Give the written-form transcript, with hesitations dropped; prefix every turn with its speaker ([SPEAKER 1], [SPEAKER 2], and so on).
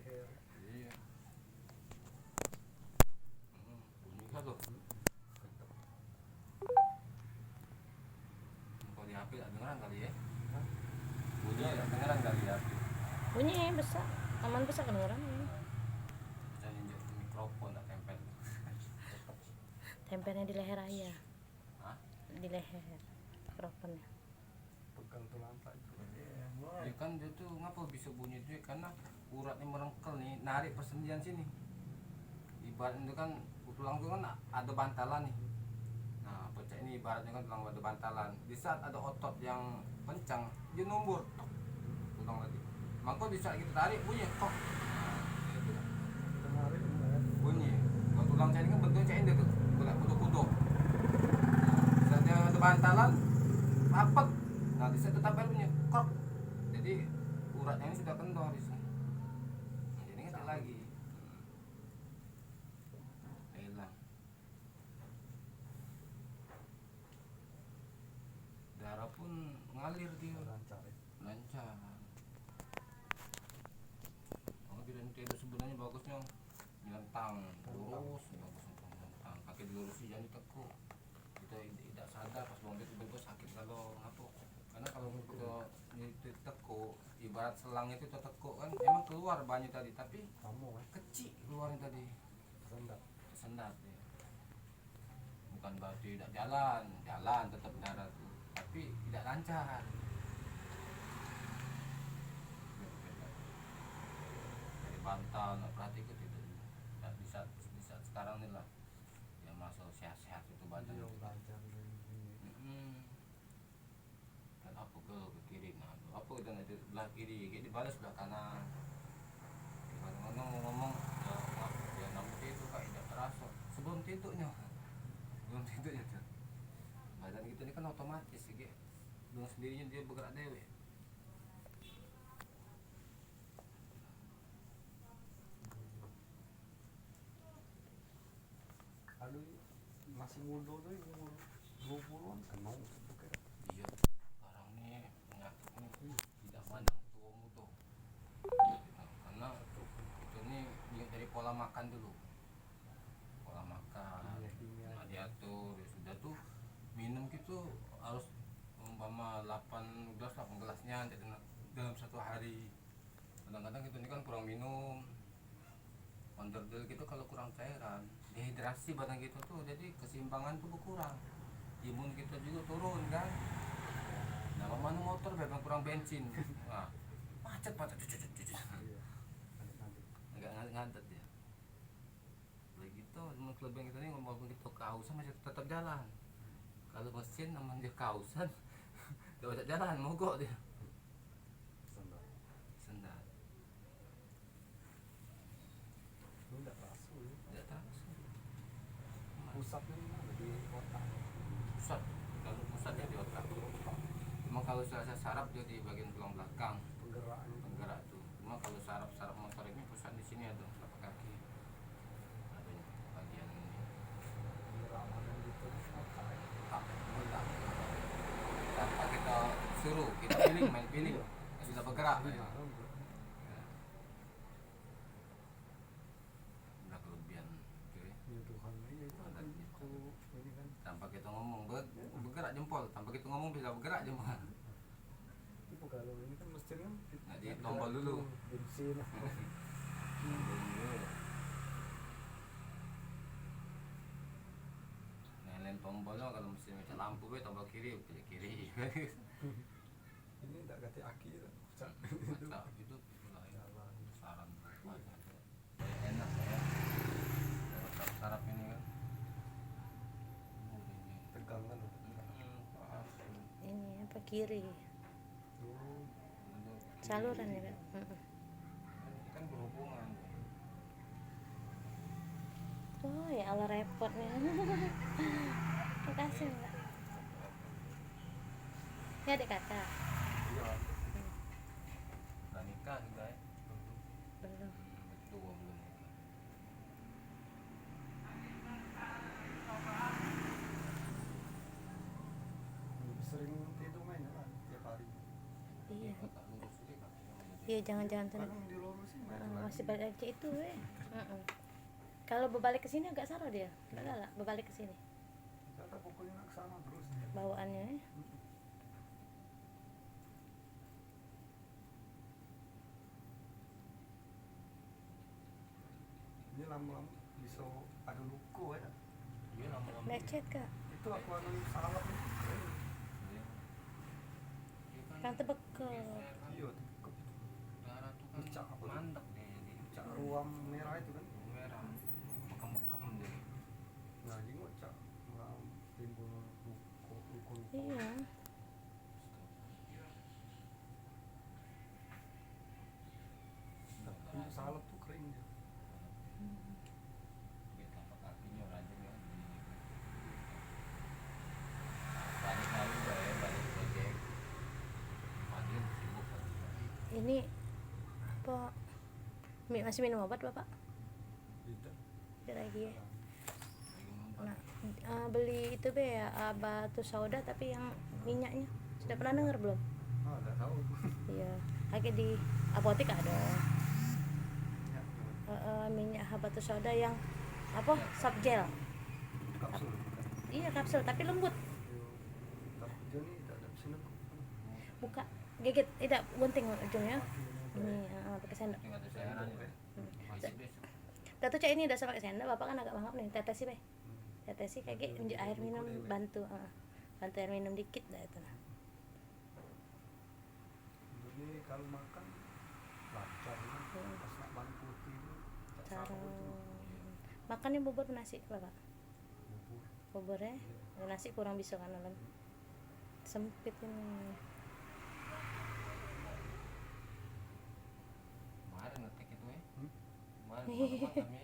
[SPEAKER 1] leher.
[SPEAKER 2] Iya. Bunyi kan loh. Kalau di HP tak dengeran kali ya. Bunyi tak dengeran kali ya.
[SPEAKER 3] Bunyi besar, aman besar kedengeran.
[SPEAKER 2] Bisa injek mikrofon tak tempel.
[SPEAKER 3] Tempelnya di leher aja.
[SPEAKER 2] Hah?
[SPEAKER 3] Di leher mikrofonnya.
[SPEAKER 1] Pegang tulang pak itu.
[SPEAKER 2] Ya kan dia tuh ngapa bisa bunyi itu ya, karena uratnya merengkel nih, narik persendian sini. Ibarat itu kan tulang itu kan ada bantalan nih. Nah, pecah ini ibaratnya kan tulang ada bantalan. Di saat ada otot yang kencang, dia numbur tulang tadi. Maka di saat kita tarik bunyi kok. Nah, itu kan.
[SPEAKER 1] Kemarin
[SPEAKER 2] Bunyi. Kalau tulang saya ini kan bentuknya cendek tuh, kayak kudo-kudo. Nah, di saat dia ada bantalan, rapet. Nah, di saat tetap bunyi kok. Jadi uratnya ini sudah kendor di sini. Nah, jadi ngetik lagi. Hilang. Darah pun ngalir dia.
[SPEAKER 1] lancar ya.
[SPEAKER 2] Lancar. Kalau bidan itu sebenarnya bagusnya nyentang lurus, bagus nyentang. Kaki dilurusin jangan ditekuk. Kita tidak sadar pas bangun tiba-tiba sakit kalau ngapuk. Karena kalau kita ditekuk, ibarat selang itu tertekuk kan emang keluar banyak tadi, tapi
[SPEAKER 1] Kamu
[SPEAKER 2] kecil keluarnya tadi.
[SPEAKER 1] sendak.
[SPEAKER 2] Tersendat ya. Bukan berarti tidak jalan, jalan tetap darah tuh, tapi tidak lancar. Dari bantal nggak perhatikan itu, nggak bisa di saat sekarang nih lah yang masuk sehat-sehat itu badan
[SPEAKER 1] Dia
[SPEAKER 2] itu.
[SPEAKER 1] lancar ini.
[SPEAKER 2] Dan apa ke kiri, nah apa dan itu belah kiri, kayak dibalas belah kanan. Kadang-kadang mau ngomong ya namun itu kayak tidak terasa sebelum tidurnya. Belum tidurnya tuh badan kita ini kan otomatis sih dengan sendirinya dia bergerak dewe.
[SPEAKER 1] Aduh masih muda tuh umur 20-an kenal tuh kayak.
[SPEAKER 2] Iya sekarang nih penyakit ini tidak pandang tua muda. Karena kita ini lihat dari pola makan dulu, pola makan.
[SPEAKER 1] Iya, kimia.
[SPEAKER 2] Nah diatur ya sudah tuh minum gitu harus umpama 8 gelasnya jadi dalam satu hari. Kadang-kadang kita ini kan kurang minum, onderdil gitu kalau kurang cairan, dehidrasi badan kita tuh, jadi keseimbangan tuh berkurang, imun kita juga turun kan. Nah mana motor memang kurang bensin, nah, macet
[SPEAKER 1] Iya. Adik-adik.
[SPEAKER 2] agak ngadet ya. Begitu kelebihan kita ini walaupun kita kehausan masih tetap jalan. Kalau mesin namanya dia kehausan dia bisa jalan mogok dia
[SPEAKER 1] Sendak.
[SPEAKER 2] sendat.
[SPEAKER 1] Lu enggak terasa ya.
[SPEAKER 2] Tidak terasa
[SPEAKER 1] Pusatnya di mana? Di otak.
[SPEAKER 2] pusat, kalau pusatnya di otak. Cuma kalau saya saraf dia di bagian tulang belakang
[SPEAKER 1] Penggeraknya.
[SPEAKER 2] penggerak tuh. Cuma kalau saraf motor ini pusat di sini ada telapak kaki, ada bagian ini
[SPEAKER 1] Penggerak badan gitu otak ya.
[SPEAKER 2] otak. Tanpa kita suruh, kita main feeling sudah bergerak ya.
[SPEAKER 1] Iya, bro.
[SPEAKER 2] Udah kelebihan oke.
[SPEAKER 1] Ya Tuhan iya itu
[SPEAKER 2] Ada
[SPEAKER 1] itu ini kan
[SPEAKER 2] Tanpa kita ngomong bergerak jempol, tanpa kita ngomong bisa bergerak jempol.
[SPEAKER 1] itu kalau ini kan mesin kan
[SPEAKER 2] Nah, di tombol dulu.
[SPEAKER 1] bensin.
[SPEAKER 2] Nyalain tombolnya kalau mesin macam lampu be tombol kiri pilih kiri.
[SPEAKER 1] Ini enggak ganti aki ya. Pusat.
[SPEAKER 2] Mantap itu itulah ya
[SPEAKER 1] Jalan.
[SPEAKER 2] saran banyak. Enak ya. Saraf ini kan.
[SPEAKER 1] Tegang kan.
[SPEAKER 3] Ini apa kiri?
[SPEAKER 1] Dulu
[SPEAKER 3] Saluran ya Kak?
[SPEAKER 2] Kan berhubungan.
[SPEAKER 3] Oh ya Allah repotnya. Makasih Mbak. Ya adik kakak.
[SPEAKER 1] iya.
[SPEAKER 2] Udah nikah kita ya.
[SPEAKER 3] Belum.
[SPEAKER 2] Betul belum nikah.
[SPEAKER 1] Lebih sering tidur main kan tiap hari.
[SPEAKER 3] Iya.
[SPEAKER 2] Tak lurus juga kakinya.
[SPEAKER 3] Iya jangan-jangan tuh.
[SPEAKER 1] Kadang dilurusin
[SPEAKER 3] masih balik aja itu kalau berbalik ke sini agak salah dia nggak galak berbalik ke sini
[SPEAKER 1] Kata pokoknya nak sana terus.
[SPEAKER 3] bawaannya
[SPEAKER 1] Ini lama-lama bisa ada luka ya.
[SPEAKER 2] Iya lama-lama.
[SPEAKER 3] lecet kak
[SPEAKER 1] Itu aku anu salap itu.
[SPEAKER 2] Iya. Iya
[SPEAKER 3] kan tebekel
[SPEAKER 1] Iya, itu
[SPEAKER 2] darah tuh kan
[SPEAKER 1] Pecah apa tuh?
[SPEAKER 2] mandek deh jadi
[SPEAKER 1] cak ruam merah itu kan.
[SPEAKER 2] merah bekam-bekam deh.
[SPEAKER 1] Nah, ini kok cak ruam timbul luka.
[SPEAKER 3] iya
[SPEAKER 1] Ini salap tuh kering dia.
[SPEAKER 2] Biar telapak kakinya rajin ya. Balik lagi balik project. Pagi sibuk pagi.
[SPEAKER 3] ini apa masih minum obat bapak
[SPEAKER 1] Tidak.
[SPEAKER 3] tidak lagi ya
[SPEAKER 2] Lagi membuat.
[SPEAKER 3] nah beli itu be ya batu sauda tapi yang minyaknya sudah pernah dengar belum
[SPEAKER 1] Ah, enggak tahu.
[SPEAKER 3] iya lagi di apotek ada
[SPEAKER 1] Ya,
[SPEAKER 3] minyak batu sauda yang apa subgel
[SPEAKER 1] kapsul.
[SPEAKER 3] iya kapsul tapi lembut
[SPEAKER 1] Tapi dia ni tak ada sini.
[SPEAKER 3] buka gigit tidak gunting ujungnya ini pakai sendok
[SPEAKER 2] Tinggal ada cairan ya. Masih deh.
[SPEAKER 3] Datu cak ini udah sama pakai sendok bapak kan agak banget nih tetesi be tetesi kayak unjuk air minum bantu bantu air minum dikit dah itu nah
[SPEAKER 1] Ini kalau makan lancar kan. Pas nak bahan putih itu tak
[SPEAKER 3] cara
[SPEAKER 1] salah itu.
[SPEAKER 3] makannya bubur nasi bapak
[SPEAKER 1] Bubur.
[SPEAKER 3] bubur ya nasi kurang bisa kan dalam sempit ini
[SPEAKER 2] Kemarin ngetek itu ya.
[SPEAKER 1] Hmm?
[SPEAKER 2] Kemarin malam kami